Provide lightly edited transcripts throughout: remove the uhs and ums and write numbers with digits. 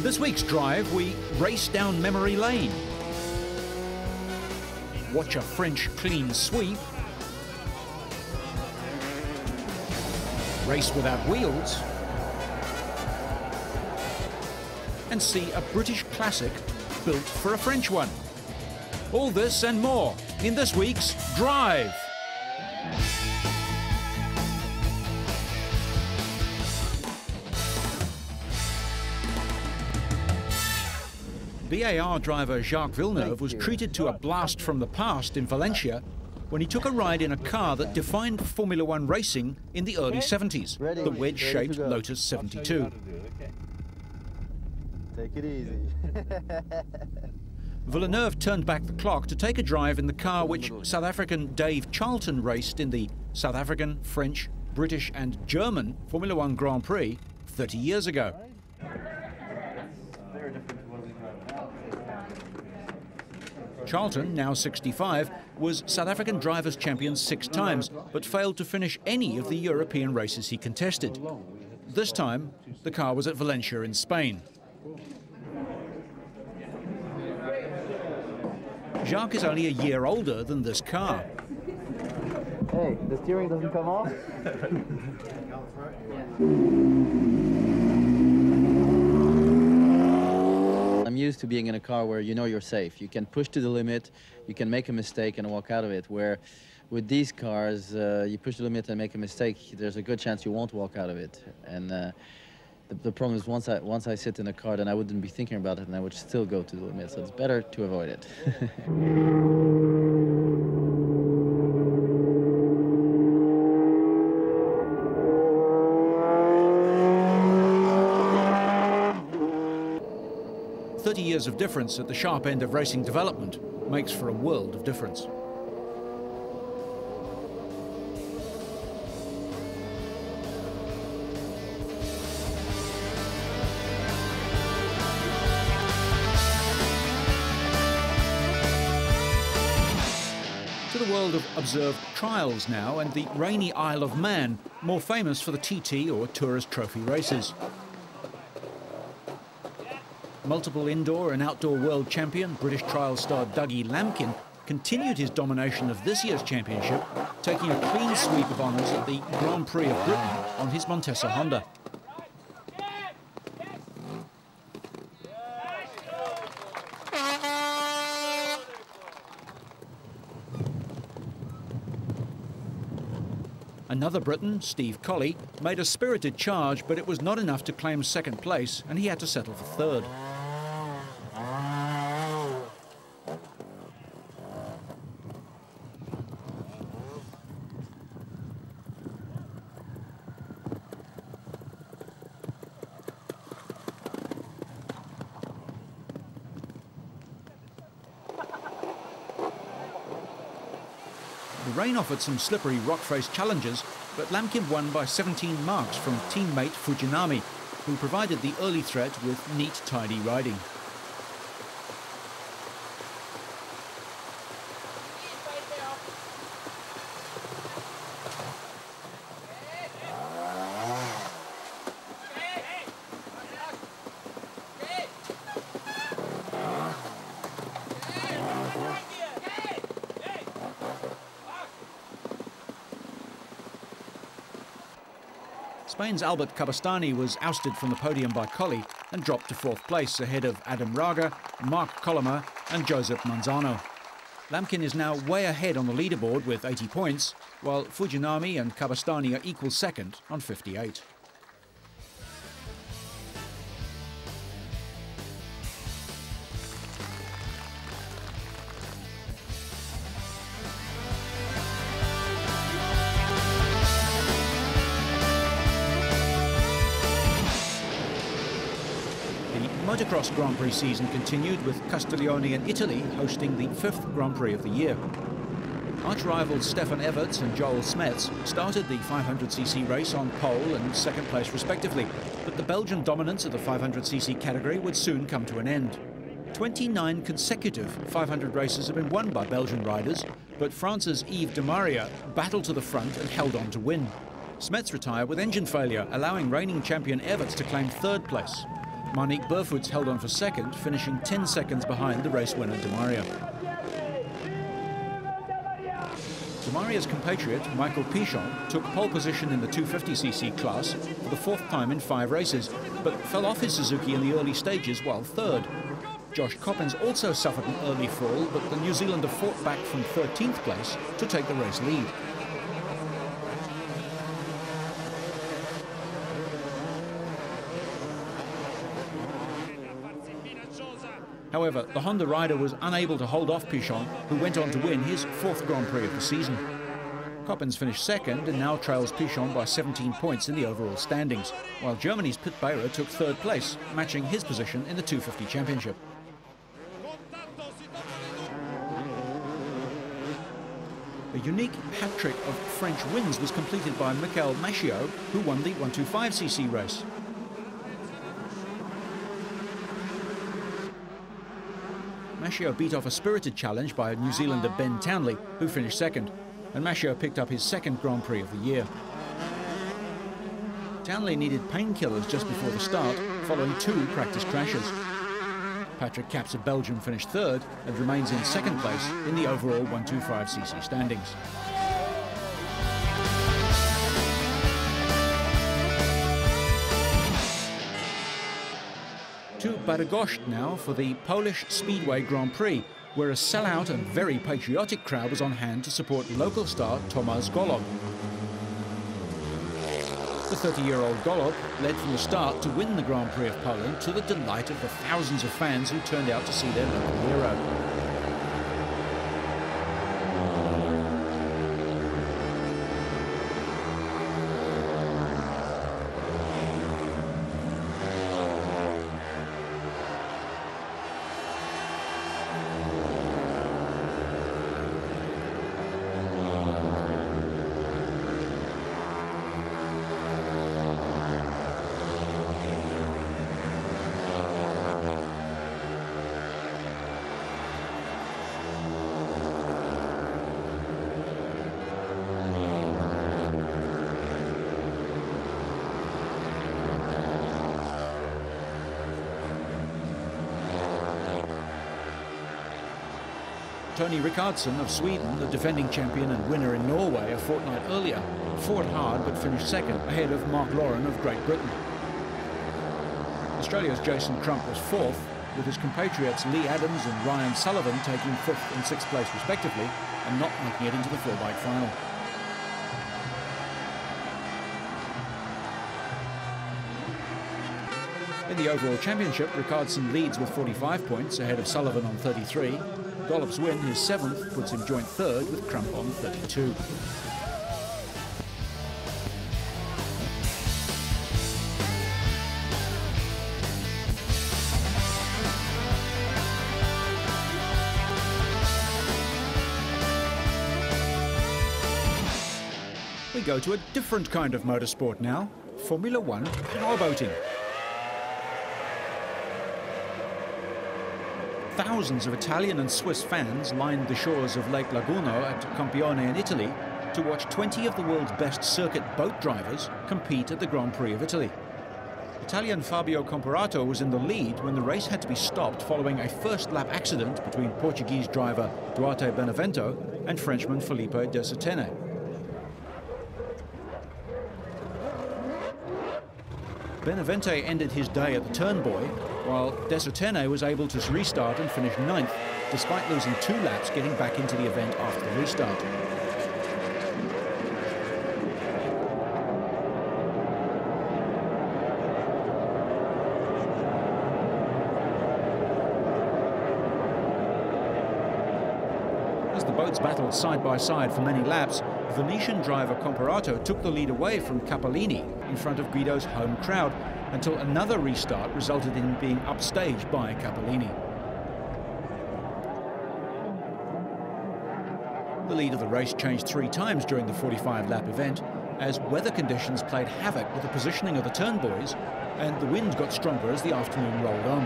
This week's drive, we race down memory lane, watch a French clean sweep, race without wheels, and see a British classic built for a French one. All this and more in this week's Drive. BAR driver Jacques Villeneuve was treated to a blast from the past in Valencia when he took a ride in a car that defined Formula One racing in the early 70s, the wedge-shaped Lotus 72. Take it easy. Villeneuve turned back the clock to take a drive in the car which South African Dave Charlton raced in the South African, French, British and German Formula One Grand Prix 30 years ago. Charlton, now 65, was South African Drivers' Champion 6 times, but failed to finish any of the European races he contested. This time, the car was at Valencia in Spain. Jacques is only a year older than this car. Hey, the steering doesn't come off? I'm used to being in a car where you know you're safe. You can push to the limit, you can make a mistake and walk out of it, where with these cars, you push the limit and make a mistake, there's a good chance you won't walk out of it. And the problem is once I sit in a car, then I wouldn't be thinking about it and I would still go to the limit, so it's better to avoid it. Years of difference at the sharp end of racing development makes for a world of difference. To the world of observed trials now, and the rainy Isle of Man, more famous for the TT or Tourist Trophy races. Multiple indoor and outdoor world champion, British trial star Dougie Lampkin continued his domination of this year's championship, taking a clean sweep of honours at the Grand Prix of Britain on his Montesa Honda. Another Briton, Steve Colley, made a spirited charge, but it was not enough to claim second place, and he had to settle for third. The rain offered some slippery rock-faced challenges, but Lampkin won by 17 marks from teammate Fujinami, who provided the early threat with neat, tidy riding. Spain's Albert Cabastany was ousted from the podium by Colley and dropped to fourth place ahead of Adam Raga, Mark Collomar and Josep Manzano. Lampkin is now way ahead on the leaderboard with 80 points, while Fujinami and Cabastany are equal second on 58. Motocross Grand Prix season continued with Castiglione in Italy hosting the 5th Grand Prix of the year. Arch-rivals Stefan Everts and Joel Smets started the 500cc race on pole and second place respectively, but the Belgian dominance of the 500cc category would soon come to an end. 29 consecutive 500 races have been won by Belgian riders, but France's Yves de Maria battled to the front and held on to win. Smets retired with engine failure, allowing reigning champion Everts to claim third place. Marnik Burfoots held on for second, finishing 10 seconds behind the race winner De Maria. De Maria's compatriot, Michael Pichon, took pole position in the 250cc class for the fourth time in 5 races, but fell off his Suzuki in the early stages while third. Josh Coppens also suffered an early fall, but the New Zealander fought back from 13th place to take the race lead. However, the Honda rider was unable to hold off Pichon, who went on to win his 4th Grand Prix of the season. Coppens finished second and now trails Pichon by 17 points in the overall standings, while Germany's Pit Beirer took 3rd place, matching his position in the 250 championship. A unique hat-trick of French wins was completed by Michael Machiot, who won the 125cc race. Machiot beat off a spirited challenge by New Zealander Ben Townley, who finished second, and Machiot picked up his 2nd Grand Prix of the year. Townley needed painkillers just before the start, following 2 practice crashes. Patrick Caps of Belgium finished 3rd and remains in 2nd place in the overall 125cc standings. To Bydgoszcz now for the Polish Speedway Grand Prix, where a sellout and very patriotic crowd was on hand to support local star Tomasz Golob. The 30-year-old Golob led from the start to win the Grand Prix of Poland, to the delight of the thousands of fans who turned out to see their local hero. Tony Rickardsson of Sweden, the defending champion and winner in Norway a fortnight earlier, fought hard but finished second, ahead of Mark Lauren of Great Britain. Australia's Jason Crump was fourth, with his compatriots Lee Adams and Ryan Sullivan taking 5th and 6th place respectively, and not making it into the four-bike final. In the overall championship, Rickardsson leads with 45 points, ahead of Sullivan on 33. Golub's win, his 7th, puts him joint 3rd with Crump on 32. We go to a different kind of motorsport now, Formula One powerboating. Thousands of Italian and Swiss fans lined the shores of Lake Laguna at Campione in Italy to watch 20 of the world's best circuit boat drivers compete at the Grand Prix of Italy. Italian Fabio Comparato was in the lead when the race had to be stopped following a first-lap accident between Portuguese driver Duarte Benevento and Frenchman Felipe de Sertene. Benevente ended his day at the turnbuoy, while De Sertene was able to restart and finish 9th, despite losing 2 laps getting back into the event after the restart. As the boats battled side by side for many laps, Venetian driver Comparato took the lead away from Capellini in front of Guido's home crowd, until another restart resulted in being upstaged by Capellini. The lead of the race changed 3 times during the 45-lap event, as weather conditions played havoc with the positioning of the turnbuoys, and the wind got stronger as the afternoon rolled on.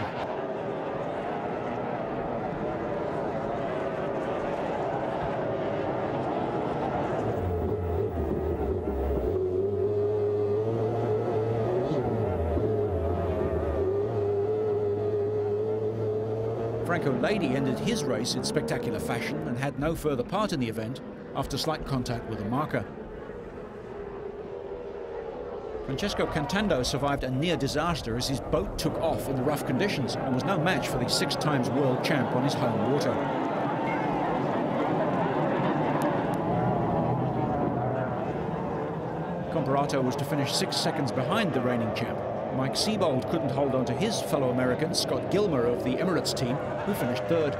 Franco Lady ended his race in spectacular fashion and had no further part in the event after slight contact with a marker. Francesco Cantando survived a near disaster as his boat took off in the rough conditions and was no match for the 6-time world champ on his home water. Comparato was to finish 6 seconds behind the reigning champ. Mike Siebold couldn't hold on to his fellow American, Scott Gilmer of the Emirates team, who finished third.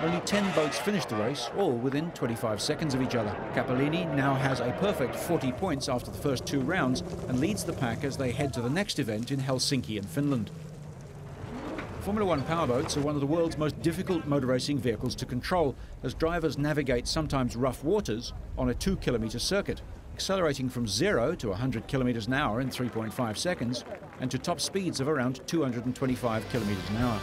Only 10 boats finished the race, all within 25 seconds of each other. Cappellini now has a perfect 40 points after the first 2 rounds and leads the pack as they head to the next event in Helsinki in Finland. Formula One powerboats are one of the world's most difficult motor racing vehicles to control, as drivers navigate sometimes rough waters on a 2-kilometre circuit, accelerating from 0 to 100 kilometres an hour in 3.5 seconds and to top speeds of around 225 kilometres an hour.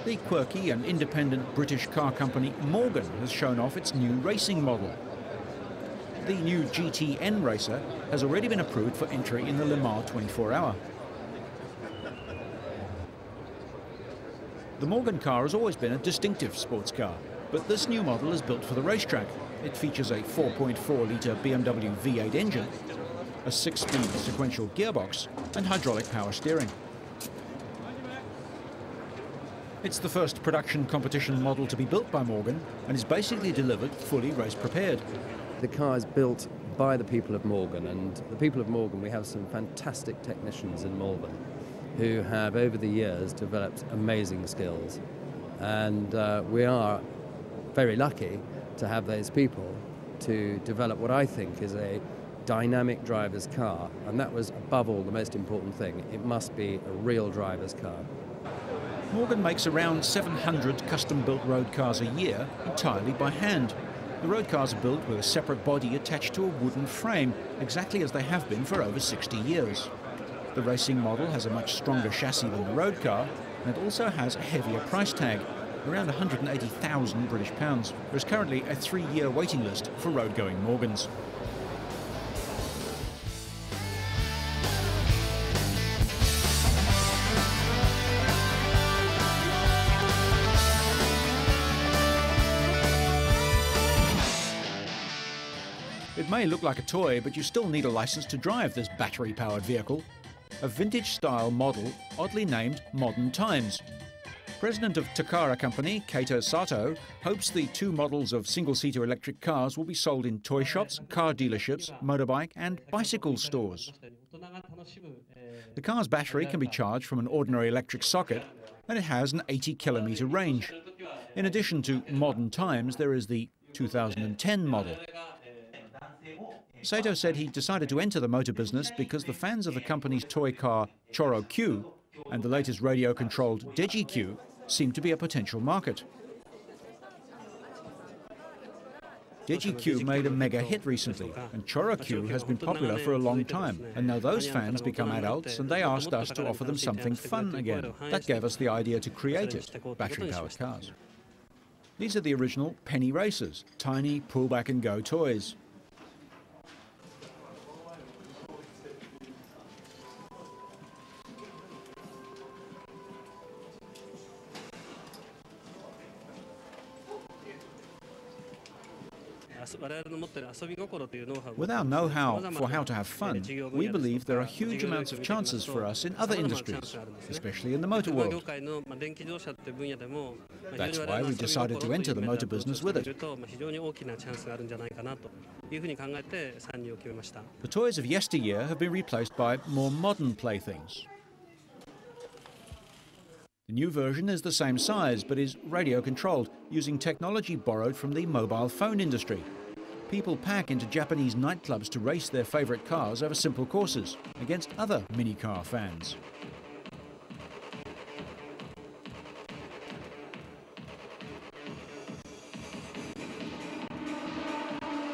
The quirky and independent British car company Morgan has shown off its new racing model. The new GTN racer has already been approved for entry in the Le Mans 24-hour. The Morgan car has always been a distinctive sports car, but this new model is built for the racetrack. It features a 4.4-litre BMW V8 engine, a 6-speed sequential gearbox, and hydraulic power steering. It's the first production competition model to be built by Morgan and is basically delivered fully race prepared. The car is built by the people of Morgan, and the people of Morgan, we have some fantastic technicians in Malvern who have over the years developed amazing skills, and we are very lucky to have those people to develop what I think is a dynamic driver's car, and that was above all the most important thing. It must be a real driver's car. Morgan makes around 700 custom-built road cars a year entirely by hand. The road cars are built with a separate body attached to a wooden frame, exactly as they have been for over 60 years. The racing model has a much stronger chassis than the road car, and it also has a heavier price tag, around 180,000 British pounds. There is currently a 3-year waiting list for road-going Morgans. It may look like a toy, but you still need a license to drive this battery-powered vehicle. A vintage-style model, oddly named Modern Times. President of Takara Company, Keita Sato, hopes the 2 models of single-seater electric cars will be sold in toy shops, car dealerships, motorbike and bicycle stores. The car's battery can be charged from an ordinary electric socket, and it has an 80-kilometre range. In addition to Modern Times, there is the 2010 model. Sato said he decided to enter the motor business because the fans of the company's toy car Choro Q and the latest radio-controlled Deji Q seem to be a potential market. Deji Q made a mega hit recently, and Choro Q has been popular for a long time. And now those fans become adults, and they asked us to offer them something fun again. That gave us the idea to create it, battery-powered cars. These are the original penny racers, tiny pull-back-and-go toys. With our know-how for how to have fun, we believe there are huge amounts of chances for us in other industries, especially in the motor world. That's why we decided to enter the motor business with it. The toys of yesteryear have been replaced by more modern playthings. The new version is the same size, but is radio-controlled, using technology borrowed from the mobile phone industry. People pack into Japanese nightclubs to race their favourite cars over simple courses, against other mini-car fans.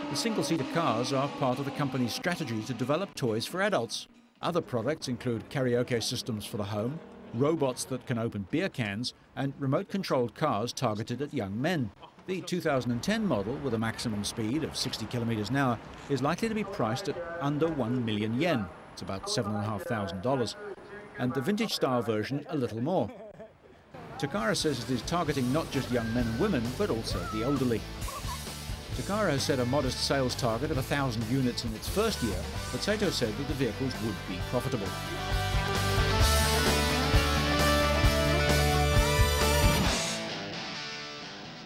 The single-seater cars are part of the company's strategy to develop toys for adults. Other products include karaoke systems for the home, robots that can open beer cans, and remote-controlled cars targeted at young men. The 2010 model, with a maximum speed of 60 kilometers an hour, is likely to be priced at under 1 million yen. It's about $7,500. And the vintage-style version a little more. Takara says it is targeting not just young men and women, but also the elderly. Takara has set a modest sales target of 1,000 units in its first year, but Sato said that the vehicles would be profitable.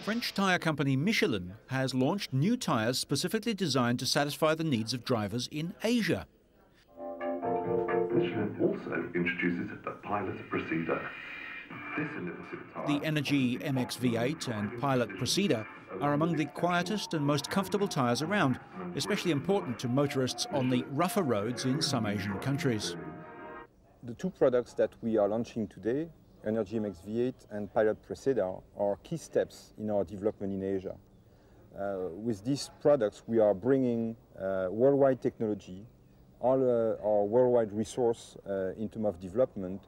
French tyre company Michelin has launched new tyres specifically designed to satisfy the needs of drivers in Asia. Michelin also introduces the Pilot Procedure. The Energy MX V8 and Pilot Procedure are among the quietest and most comfortable tyres around, especially important to motorists on the rougher roads in some Asian countries. The two products that we are launching today, Energy MX V8 and Pilot Procedure, are key steps in our development in Asia. With these products, we are bringing worldwide technology, all our worldwide resource in terms of development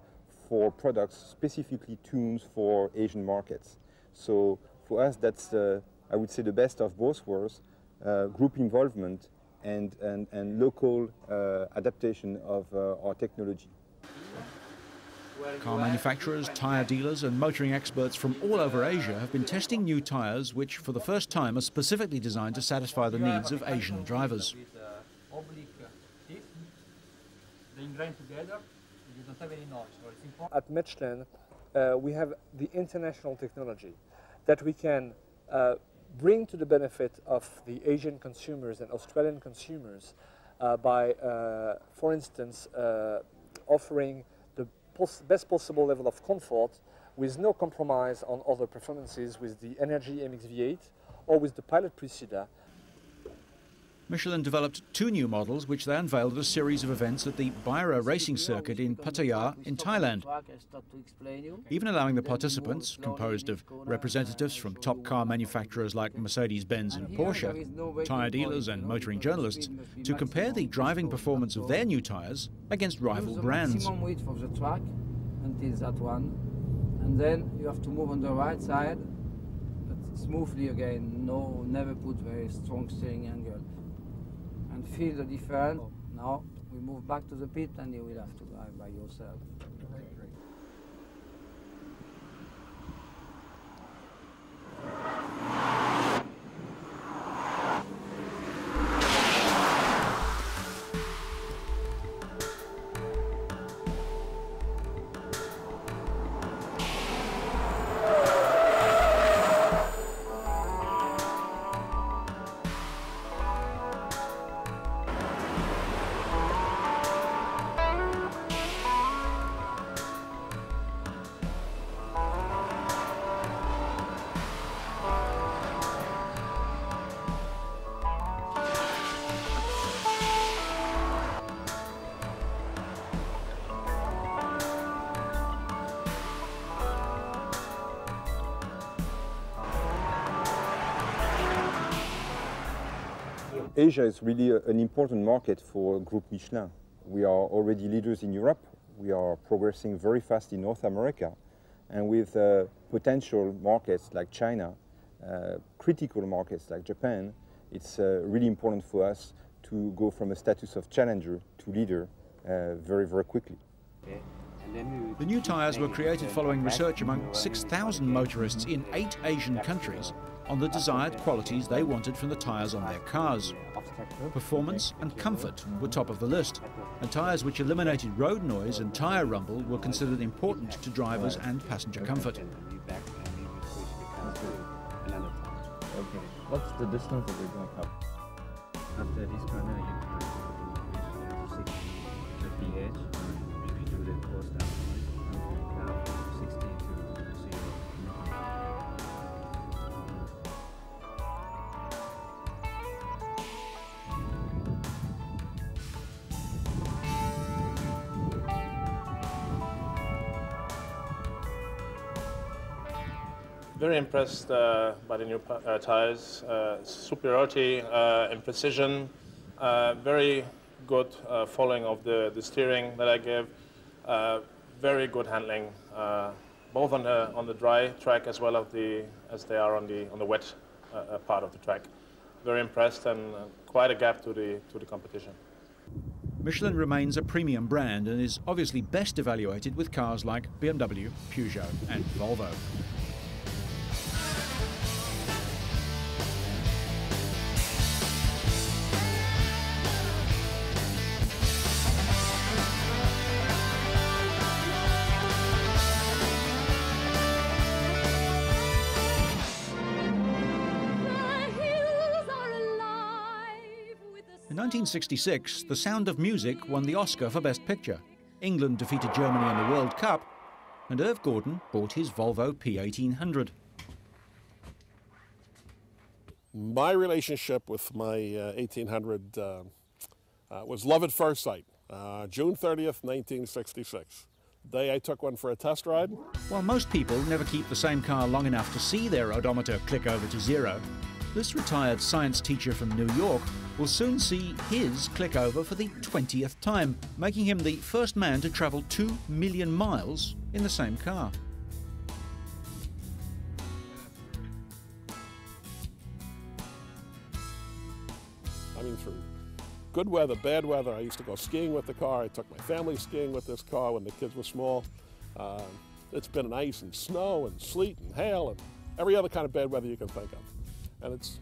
for products specifically tuned for Asian markets. So for us, that's, I would say, the best of both worlds, group involvement and local adaptation of our technology. Car manufacturers, tyre dealers and motoring experts from all over Asia have been testing new tyres which, for the first time, are specifically designed to satisfy the needs of Asian drivers. At Michelin, we have the international technology that we can bring to the benefit of the Asian consumers and Australian consumers by, for instance, offering the best possible level of comfort with no compromise on other performances with the Energy MX V8 or with the Pilot Procedure. Michelin developed two new models which they unveiled at a series of events at the Baira racing circuit in Pattaya in Thailand, even allowing the participants, composed of representatives from top car manufacturers like Mercedes-Benz and Porsche, tyre dealers and motoring journalists, to compare the driving performance of their new tyres against rival brands. Maximum width of the track until that one, and then you have to move on the right side, but smoothly again, never put very strong steering angle. And feel the difference. Now we move back to the pit and you will have to drive by yourself. Asia is really an important market for Group Michelin. We are already leaders in Europe. We are progressing very fast in North America. And with potential markets like China, critical markets like Japan, it's really important for us to go from a status of challenger to leader very, very quickly. The new tyres were created following research among 6,000 motorists in 8 Asian countries on the desired qualities they wanted from the tyres on their cars. Performance and comfort were top of the list, and tyres which eliminated road noise and tyre rumble were considered important to drivers and passenger comfort. Okay. What's the distance that we're going to cover? After this corner, you can the pH, we do the course down. Now 60 to 0. Very impressed by the new tires. Superiority in precision, very good following of the steering that I gave, very good handling, both on the dry track as well as they are on the wet part of the track. Very impressed, and quite a gap to the competition. Michelin remains a premium brand and is obviously best evaluated with cars like BMW, Peugeot and Volvo. In 1966, The Sound of Music won the Oscar for Best Picture. England defeated Germany in the World Cup, and Irv Gordon bought his Volvo P1800. My relationship with my 1800 was love at first sight. June 30th, 1966. The day I took one for a test ride. While most people never keep the same car long enough to see their odometer click over to zero, this retired science teacher from New York will soon see his click over for the 20th time, making him the first man to travel 2 million miles in the same car. I mean, through good weather, bad weather, I used to go skiing with the car. I took my family skiing with this car when the kids were small. It's been in ice and snow and sleet and hail and every other kind of bad weather you can think of. And it's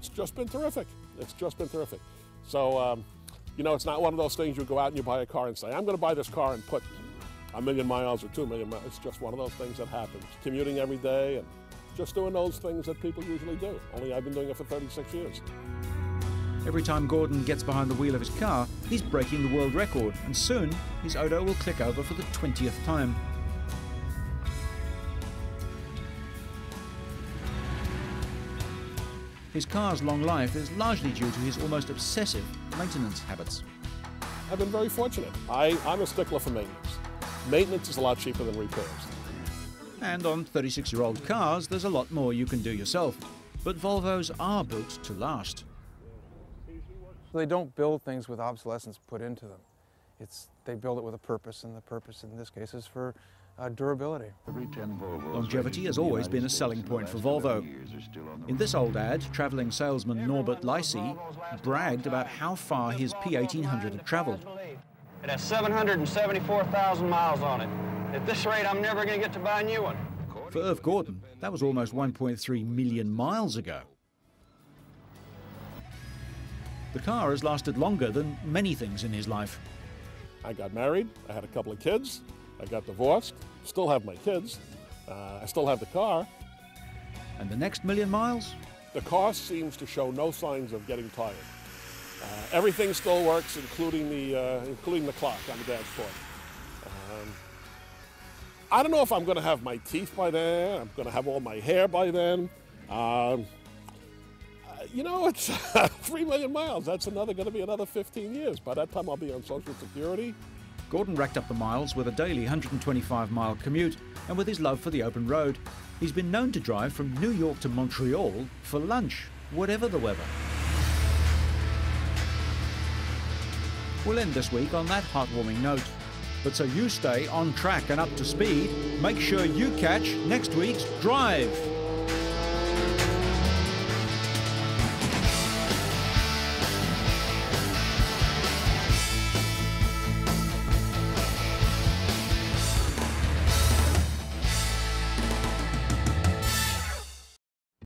just been terrific. It's just been terrific. So, you know, it's not one of those things you go out and you buy a car and say, I'm going to buy this car and put 1 million miles or 2 million miles. It's just one of those things that happens. Commuting every day and just doing those things that people usually do. Only I've been doing it for 36 years. Every time Gordon gets behind the wheel of his car, he's breaking the world record, and soon his Odo will click over for the 20th time. His car's long life is largely due to his almost obsessive maintenance habits. I've been very fortunate. I'm a stickler for maintenance. Maintenance is a lot cheaper than repairs. And on 36-year-old cars, there's a lot more you can do yourself. But Volvos are built to last. They don't build things with obsolescence put into them. They build it with a purpose, and the purpose in this case is for durability. Longevity has always been a selling point for Volvo. In this old ad, travelling salesman Norbert Leisy bragged about how far his P1800 had travelled. It has 774,000 miles on it. At this rate, I'm never going to get to buy a new one. For Irv Gordon, that was almost 1.3 million miles ago. The car has lasted longer than many things in his life. I got married, I had a couple of kids, I got divorced, still have my kids, I still have the car. And the next million miles? The car seems to show no signs of getting tired. Everything still works, including the clock on the dashboard. I don't know if I'm going to have my teeth by then, I'm going to have all my hair by then. You know, it's 3 million miles. That's going to be another 15 years. By that time, I'll be on Social Security. Gordon racked up the miles with a daily 125-mile commute, and with his love for the open road, he's been known to drive from New York to Montreal for lunch, whatever the weather. We'll end this week on that heartwarming note. But so you stay on track and up to speed, make sure you catch next week's Drive.